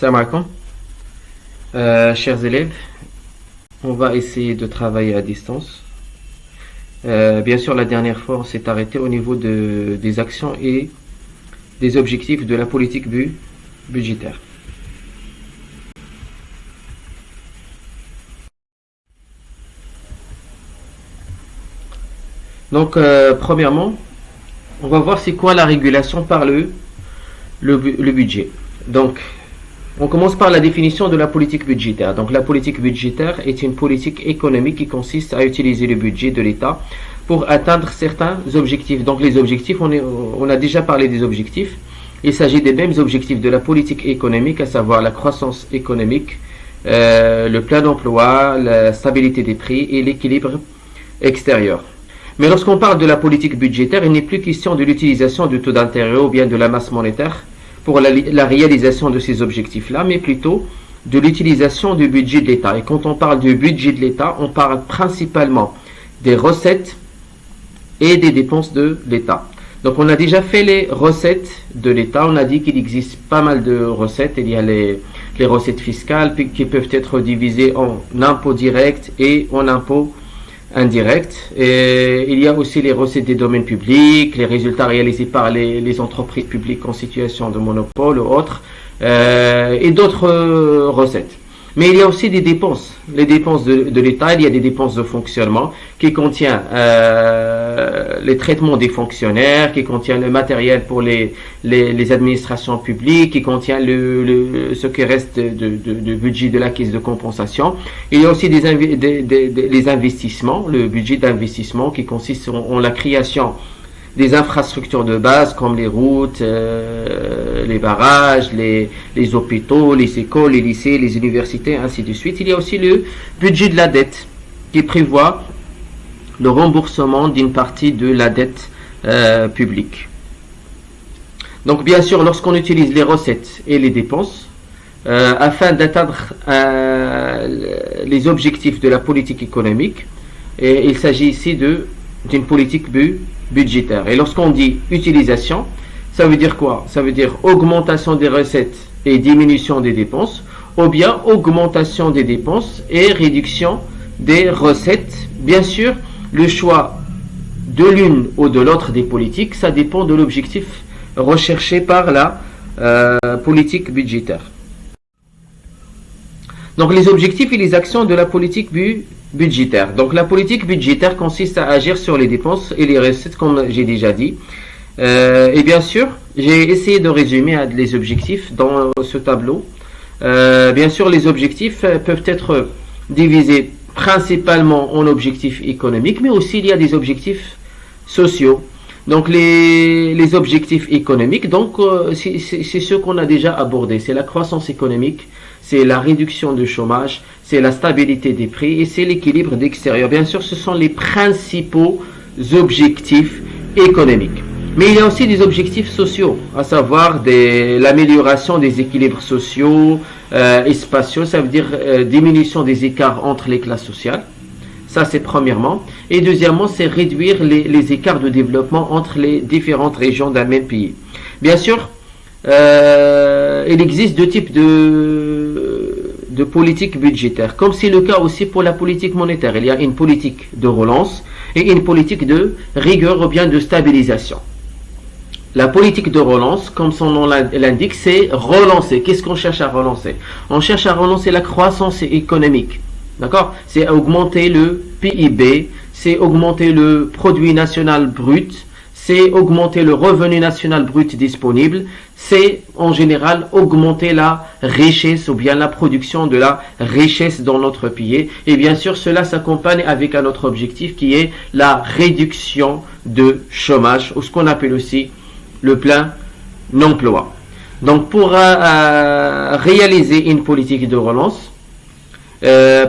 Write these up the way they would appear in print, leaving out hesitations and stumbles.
Salam alaikum. Chers élèves, on va essayer de travailler à distance. Bien sûr, la dernière fois, on s'est arrêté au niveau des actions et des objectifs de la politique budgétaire. Donc, premièrement, on va voir c'est quoi la régulation par le budget. Donc, on commence par la définition de la politique budgétaire. Donc, la politique budgétaire est une politique économique qui consiste à utiliser le budget de l'État pour atteindre certains objectifs. Donc, les objectifs, on a déjà parlé des objectifs. Il s'agit des mêmes objectifs de la politique économique, à savoir la croissance économique, le plein d'emploi, la stabilité des prix et l'équilibre extérieur. Mais lorsqu'on parle de la politique budgétaire, il n'est plus question de l'utilisation du taux d'intérêt ou bien de la masse monétaire pour la réalisation de ces objectifs-là, mais plutôt de l'utilisation du budget de l'État. Et quand on parle du budget de l'État, on parle principalement des recettes et des dépenses de l'État. Donc on a déjà fait les recettes de l'État, on a dit qu'il existe pas mal de recettes. Il y a les recettes fiscales qui peuvent être divisées en impôts directs et en impôts indirects. Et il y a aussi les recettes des domaines publics, les résultats réalisés par les entreprises publiques en situation de monopole ou autres, et d'autres recettes. Mais il y a aussi des dépenses. Les dépenses de l'État, il y a des dépenses de fonctionnement qui contiennent les traitements des fonctionnaires, qui contiennent le matériel pour les administrations publiques, qui contient ce qui reste de budget de la caisse de compensation. Il y a aussi les investissements, le budget d'investissement qui consiste en la création des infrastructures de base comme les routes, les barrages, les hôpitaux, les écoles, les lycées, les universités, ainsi de suite. Il y a aussi le budget de la dette qui prévoit le remboursement d'une partie de la dette publique. Donc bien sûr, lorsqu'on utilise les recettes et les dépenses, afin d'atteindre les objectifs de la politique économique, et il s'agit ici d'une politique budgétaire. Et lorsqu'on dit utilisation, ça veut dire quoi? Ça veut dire augmentation des recettes et diminution des dépenses, ou bien augmentation des dépenses et réduction des recettes. Bien sûr, le choix de l'une ou de l'autre des politiques, ça dépend de l'objectif recherché par la politique budgétaire. Donc les objectifs et les actions de la politique budgétaire. Donc la politique budgétaire consiste à agir sur les dépenses et les recettes, comme j'ai déjà dit. Et bien sûr, j'ai essayé de résumer les objectifs dans ce tableau. Bien sûr, les objectifs peuvent être divisés principalement en objectifs économiques, mais aussi il y a des objectifs sociaux. Donc les objectifs économiques, donc c'est ce qu'on a déjà abordé. C'est la croissance économique, c'est la réduction du chômage, c'est la stabilité des prix et c'est l'équilibre d'extérieur. Bien sûr, ce sont les principaux objectifs économiques. Mais il y a aussi des objectifs sociaux, à savoir l'amélioration des équilibres sociaux et spatiaux. Ça veut dire diminution des écarts entre les classes sociales. Ça, c'est premièrement. Et deuxièmement, c'est réduire les écarts de développement entre les différentes régions d'un même pays. Bien sûr, il existe deux types de politique budgétaire, comme c'est le cas aussi pour la politique monétaire. Il y a une politique de relance et une politique de rigueur ou bien de stabilisation. La politique de relance, comme son nom l'indique, c'est relancer. Qu'est-ce qu'on cherche à relancer? On cherche à relancer la croissance économique. D'accord? C'est augmenter le PIB, c'est augmenter le produit national brut, c'est augmenter le revenu national brut disponible, c'est en général augmenter la richesse ou bien la production de la richesse dans notre pays. Et bien sûr, cela s'accompagne avec un autre objectif qui est la réduction de chômage, ou ce qu'on appelle aussi le plein emploi. Donc pour réaliser une politique de relance,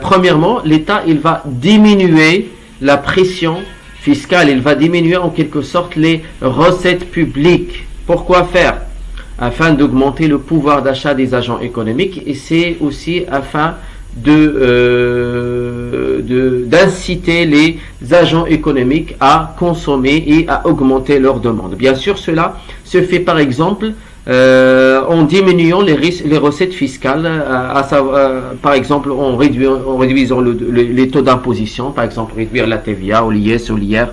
premièrement, l'État il va diminuer la pression fiscale, il va diminuer en quelque sorte les recettes publiques. Pourquoi faire? Afin d'augmenter le pouvoir d'achat des agents économiques, et c'est aussi afin d'inciter les agents économiques à consommer et à augmenter leurs demandes. Bien sûr, cela se fait par exemple en diminuant les recettes fiscales, par exemple en réduisant les taux d'imposition, par exemple réduire la TVA ou l'IS ou l'IR,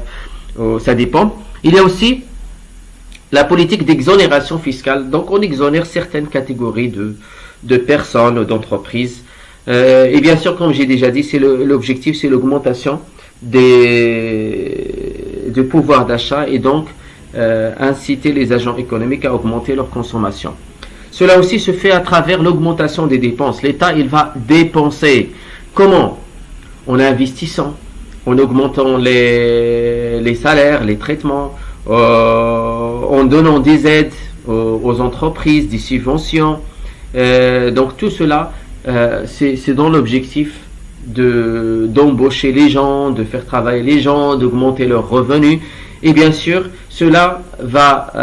ça dépend. Il y a aussi la politique d'exonération fiscale, donc on exonère certaines catégories de personnes, d'entreprises. Et bien sûr, comme j'ai déjà dit, l'objectif, c'est l'augmentation du pouvoir d'achat et donc inciter les agents économiques à augmenter leur consommation. Cela aussi se fait à travers l'augmentation des dépenses. L'État, il va dépenser. Comment? En investissant, en augmentant les salaires, les traitements, en donnant des aides aux entreprises, des subventions. Donc tout cela, c'est dans l'objectif d'embaucher les gens, de faire travailler les gens, d'augmenter leurs revenus. Et bien sûr, cela va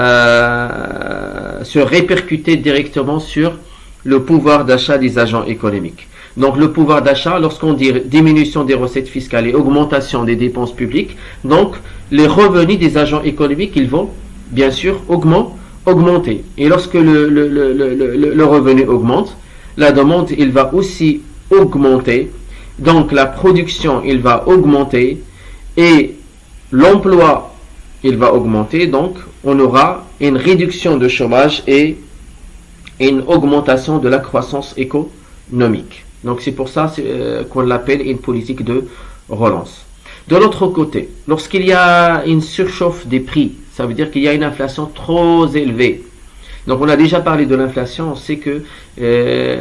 se répercuter directement sur le pouvoir d'achat des agents économiques. Donc le pouvoir d'achat, lorsqu'on dit diminution des recettes fiscales et augmentation des dépenses publiques, donc les revenus des agents économiques, ils vont bien sûr augmenter. Et lorsque le revenu augmente, la demande, il va aussi augmenter. Donc la production, il va augmenter et l'emploi, il va augmenter. Donc on aura une réduction de chômage et une augmentation de la croissance économique. Donc c'est pour ça qu'on l'appelle une politique de relance. De l'autre côté, lorsqu'il y a une surchauffe des prix, ça veut dire qu'il y a une inflation trop élevée. Donc on a déjà parlé de l'inflation, on sait que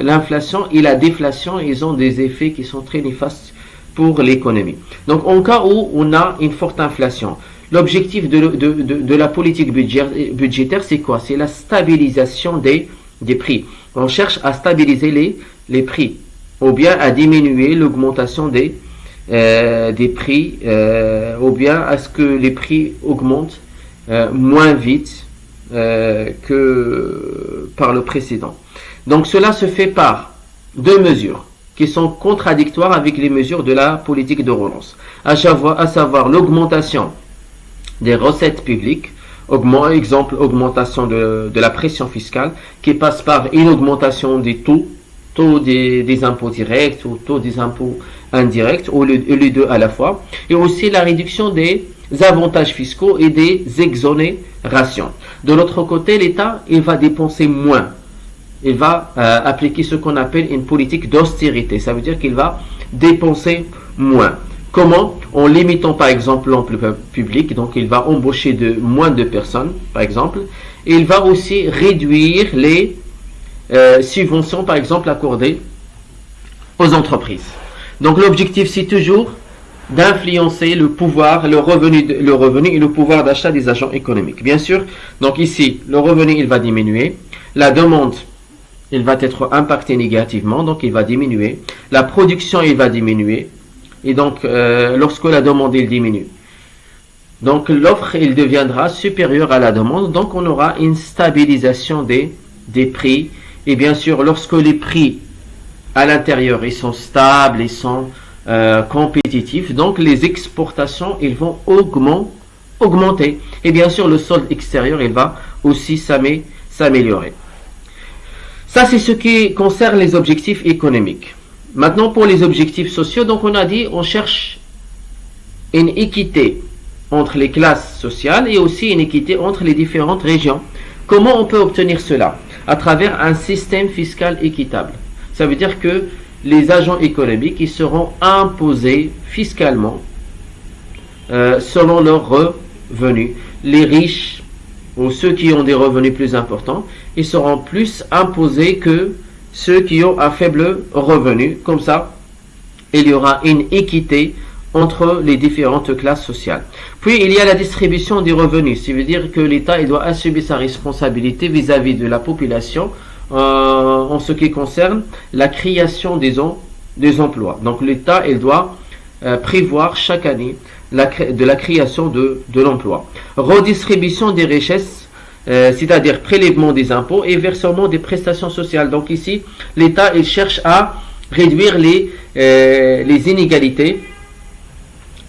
l'inflation et la déflation, ils ont des effets qui sont très néfastes pour l'économie. Donc en cas où on a une forte inflation, l'objectif de la politique budgétaire, c'est quoi? C'est la stabilisation des prix. On cherche à stabiliser les prix, ou bien à diminuer l'augmentation des prix, ou bien à ce que les prix augmentent moins vite que par le précédent. Donc cela se fait par deux mesures qui sont contradictoires avec les mesures de la politique de relance, à savoir l'augmentation des recettes publiques, augmentation de la pression fiscale qui passe par une augmentation des taux des impôts directs ou taux des impôts indirects, ou les deux à la fois, et aussi la réduction des avantages fiscaux et des exonérations. De l'autre côté, l'État, il va dépenser moins. Il va appliquer ce qu'on appelle une politique d'austérité. Ça veut dire qu'il va dépenser moins. Comment? En limitant par exemple l'emploi public, donc il va embaucher moins de personnes, par exemple, et il va aussi réduire les subventions, par exemple, accordées aux entreprises. Donc l'objectif, c'est toujours d'influencer le pouvoir, le revenu et le pouvoir d'achat des agents économiques. Bien sûr, donc ici, le revenu, il va diminuer, la demande, il va être impacté négativement, donc il va diminuer, la production, il va diminuer, et donc lorsque la demande, il diminue, donc l'offre, il deviendra supérieure à la demande, donc on aura une stabilisation des prix, et bien sûr, lorsque les prix à l'intérieur, ils sont stables, ils sont compétitifs, donc les exportations, ils vont augmenter, et bien sûr, le solde extérieur, il va aussi s'améliorer. Ça, c'est ce qui concerne les objectifs économiques. Maintenant, pour les objectifs sociaux, donc on a dit, on cherche une équité entre les classes sociales et aussi une équité entre les différentes régions. Comment on peut obtenir cela? À travers un système fiscal équitable. Ça veut dire que les agents économiques, ils seront imposés fiscalement selon leurs revenus. Les riches ou ceux qui ont des revenus plus importants, ils seront plus imposés que ceux qui ont un faible revenu. Comme ça, il y aura une équité entre les différentes classes sociales. Puis, il y a la distribution des revenus. Ça veut dire que l'État, il doit assumer sa responsabilité vis-à-vis de la population en ce qui concerne la création des emplois. Donc, l'État, il doit prévoir chaque année de la création de l'emploi. Redistribution des richesses, c'est-à-dire prélèvement des impôts et versement des prestations sociales. Donc, ici, l'État, il cherche à réduire les inégalités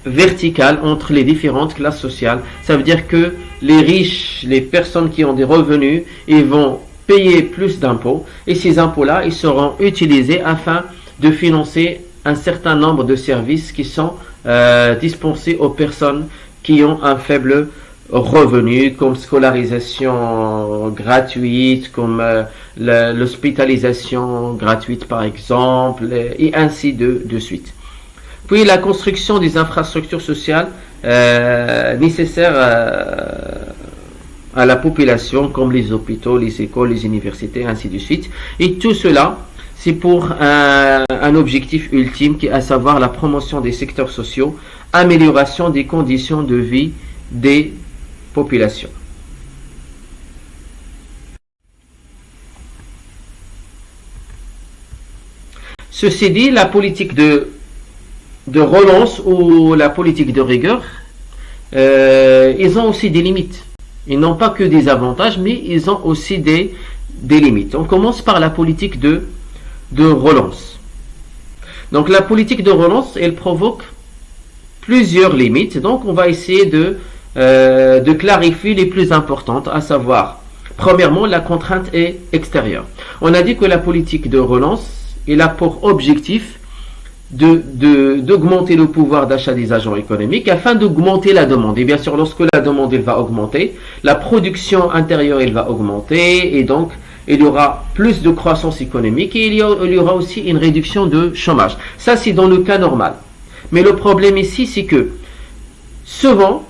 verticale entre les différentes classes sociales. Ça veut dire que les riches, les personnes qui ont des revenus, ils vont payer plus d'impôts et ces impôts-là, ils seront utilisés afin de financer un certain nombre de services qui sont dispensés aux personnes qui ont un faible revenu, comme scolarisation gratuite, comme l'hospitalisation gratuite par exemple, et ainsi de suite. Puis la construction des infrastructures sociales nécessaires à la population, comme les hôpitaux, les écoles, les universités, ainsi de suite. Et tout cela, c'est pour un objectif ultime, qui est à savoir la promotion des secteurs sociaux, amélioration des conditions de vie des populations. Ceci dit, la politique de relance ou la politique de rigueur, ils ont aussi des limites. Ils n'ont pas que des avantages, mais ils ont aussi des limites. On commence par la politique de relance. Donc la politique de relance, elle provoque plusieurs limites. Donc on va essayer de clarifier les plus importantes, à savoir, premièrement, la contrainte est extérieure. On a dit que la politique de relance, elle a pour objectif d'augmenter le pouvoir d'achat des agents économiques afin d'augmenter la demande. Et bien sûr, lorsque la demande elle va augmenter, la production intérieure elle va augmenter et donc il y aura plus de croissance économique et il y aura aussi une réduction de chômage. Ça, c'est dans le cas normal. Mais le problème ici, c'est que souvent,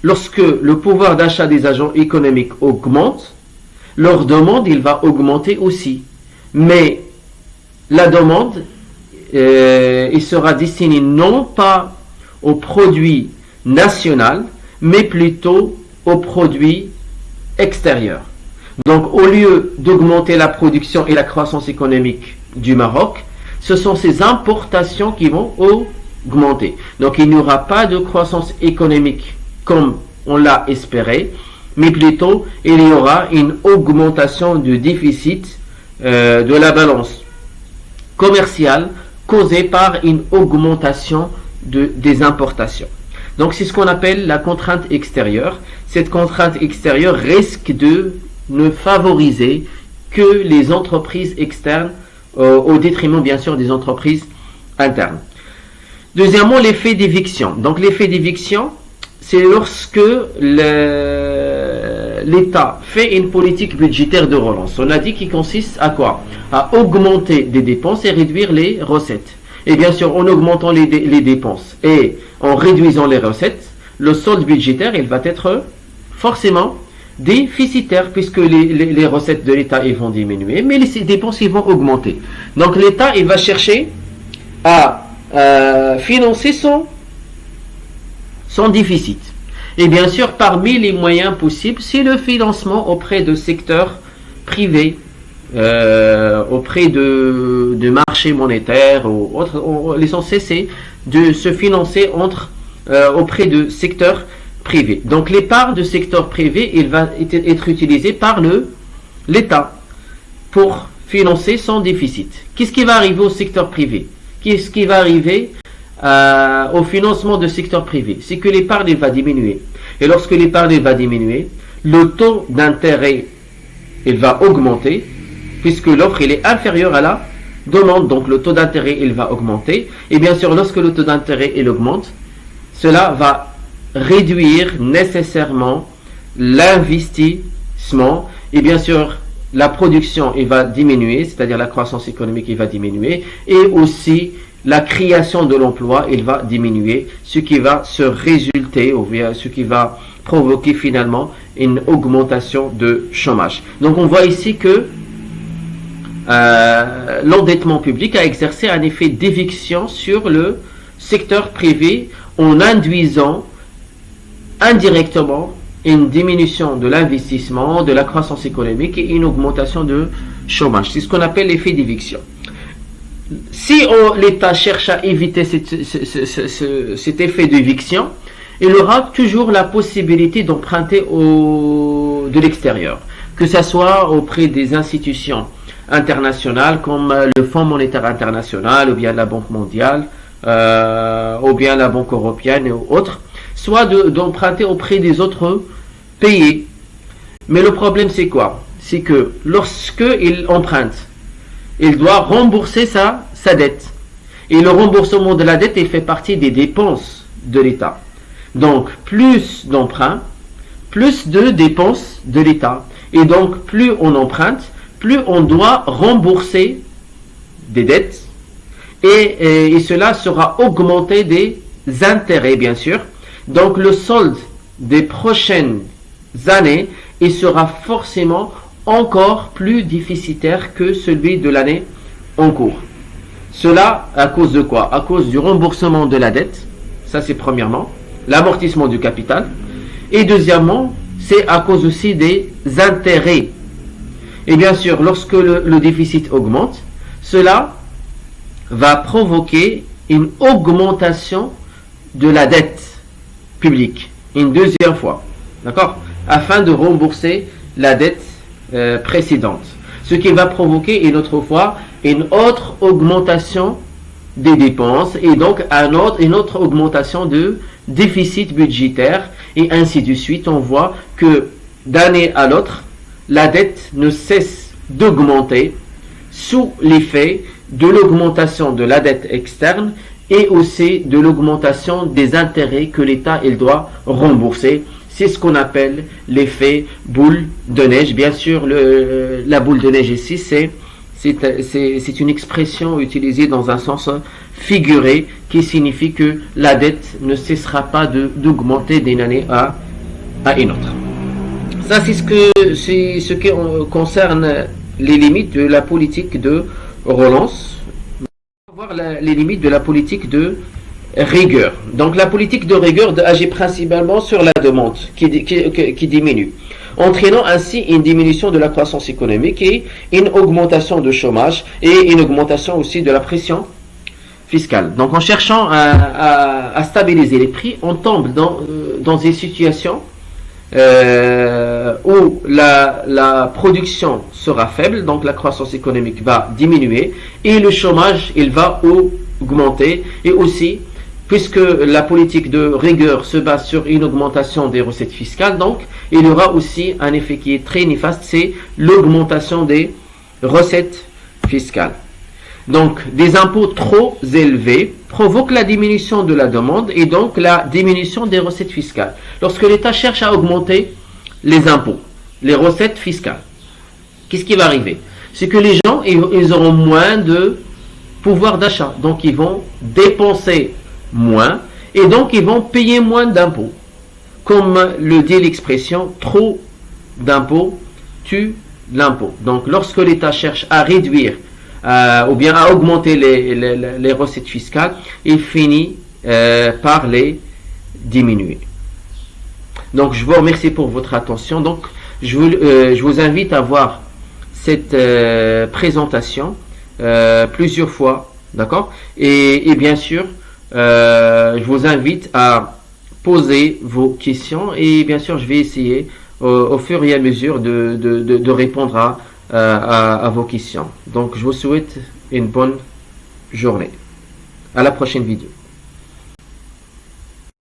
lorsque le pouvoir d'achat des agents économiques augmente, leur demande il va augmenter aussi. Mais la demande il sera destiné non pas aux produits nationaux, mais plutôt aux produits extérieurs. Donc, au lieu d'augmenter la production et la croissance économique du Maroc, ce sont ces importations qui vont augmenter. Donc, il n'y aura pas de croissance économique comme on l'a espéré, mais plutôt il y aura une augmentation du déficit de la balance commerciale causée par une augmentation des importations. Donc c'est ce qu'on appelle la contrainte extérieure. Cette contrainte extérieure risque de ne favoriser que les entreprises externes au détriment bien sûr des entreprises internes. Deuxièmement, l'effet d'éviction. Donc l'effet d'éviction, c'est lorsque l'État fait une politique budgétaire de relance. On a dit qu'il consiste à quoi? À augmenter des dépenses et réduire les recettes. Et bien sûr, en augmentant les dépenses et en réduisant les recettes, le solde budgétaire, il va être forcément déficitaire puisque les recettes de l'État ils vont diminuer, mais les dépenses ils vont augmenter. Donc l'État il va chercher à financer son déficit. Et bien sûr, parmi les moyens possibles, c'est le financement auprès de secteurs privés, auprès de marchés monétaires ou autres. L'essentiel, c'est de se financer auprès de secteurs privés. Donc, l'épargne de secteur privé, il va être utilisé par l'État pour financer son déficit. Qu'est-ce qui va arriver au secteur privé? Qu'est-ce qui va arriver au financement du secteur privé? C'est que l'épargne va diminuer. Et lorsque l'épargne va diminuer, le taux d'intérêt il va augmenter, puisque l'offre il est inférieure à la demande. Donc le taux d'intérêt il va augmenter. Et bien sûr, lorsque le taux d'intérêt il augmente, cela va réduire nécessairement l'investissement. Et bien sûr, la production il va diminuer, c'est-à-dire la croissance économique il va diminuer. Et aussi, la création de l'emploi, il va diminuer, ce qui va se résulter, ou bien ce qui va provoquer finalement une augmentation de chômage. Donc on voit ici que l'endettement public a exercé un effet d'éviction sur le secteur privé en induisant indirectement une diminution de l'investissement, de la croissance économique et une augmentation de chômage. C'est ce qu'on appelle l'effet d'éviction. Si l'État cherche à éviter cet effet d'éviction, il aura toujours la possibilité d'emprunter de l'extérieur, que ce soit auprès des institutions internationales comme le Fonds monétaire international ou bien la Banque mondiale ou bien la Banque européenne ou autre, soit d'emprunter auprès des autres pays. Mais le problème c'est quoi? C'est que lorsqu'il emprunte, il doit rembourser sa dette. Et le remboursement de la dette, il fait partie des dépenses de l'État. Donc, plus d'emprunts, plus de dépenses de l'État. Et donc, plus on emprunte, plus on doit rembourser des dettes. Et cela sera augmenté des intérêts, bien sûr. Donc, le solde des prochaines années, il sera forcément encore plus déficitaire que celui de l'année en cours. Cela à cause de quoi? À cause du remboursement de la dette, ça c'est premièrement, l'amortissement du capital, et deuxièmement, c'est à cause aussi des intérêts. Et bien sûr, lorsque le déficit augmente, cela va provoquer une augmentation de la dette publique, une deuxième fois, d'accord, afin de rembourser la dette précédente. Ce qui va provoquer une autre fois une autre augmentation des dépenses et donc une autre augmentation de déficit budgétaire et ainsi de suite. On voit que d'année à l'autre, la dette ne cesse d'augmenter sous l'effet de l'augmentation de la dette externe et aussi de l'augmentation des intérêts que l'État il doit rembourser. C'est ce qu'on appelle l'effet boule de neige. Bien sûr, la boule de neige ici, c'est une expression utilisée dans un sens figuré qui signifie que la dette ne cessera pas d'augmenter d'une année à une autre. Ça, c'est ce qui concerne les limites de la politique de relance. On va voir les limites de la politique de rigueur. Donc la politique de rigueur agit principalement sur la demande qui diminue, entraînant ainsi une diminution de la croissance économique et une augmentation de chômage et une augmentation aussi de la pression fiscale. Donc en cherchant à stabiliser les prix, on tombe dans une situation où la production sera faible, donc la croissance économique va diminuer et le chômage il va augmenter, et aussi puisque la politique de rigueur se base sur une augmentation des recettes fiscales, donc il y aura aussi un effet qui est très néfaste, c'est l'augmentation des recettes fiscales. Donc des impôts trop élevés provoquent la diminution de la demande et donc la diminution des recettes fiscales. Lorsque l'État cherche à augmenter les impôts, les recettes fiscales, qu'est-ce qui va arriver? C'est que les gens ils auront moins de pouvoir d'achat, donc ils vont dépenser moins et donc ils vont payer moins d'impôts. Comme le dit l'expression, trop d'impôts tue l'impôt. Donc lorsque l'État cherche à réduire ou bien à augmenter les recettes fiscales, il finit par les diminuer. Donc je vous remercie pour votre attention. Donc je vous invite à voir cette présentation plusieurs fois, d'accord, et bien sûr je vous invite à poser vos questions et bien sûr je vais essayer au fur et à mesure de répondre à vos questions. Donc je vous souhaite une bonne journée. À la prochaine vidéo.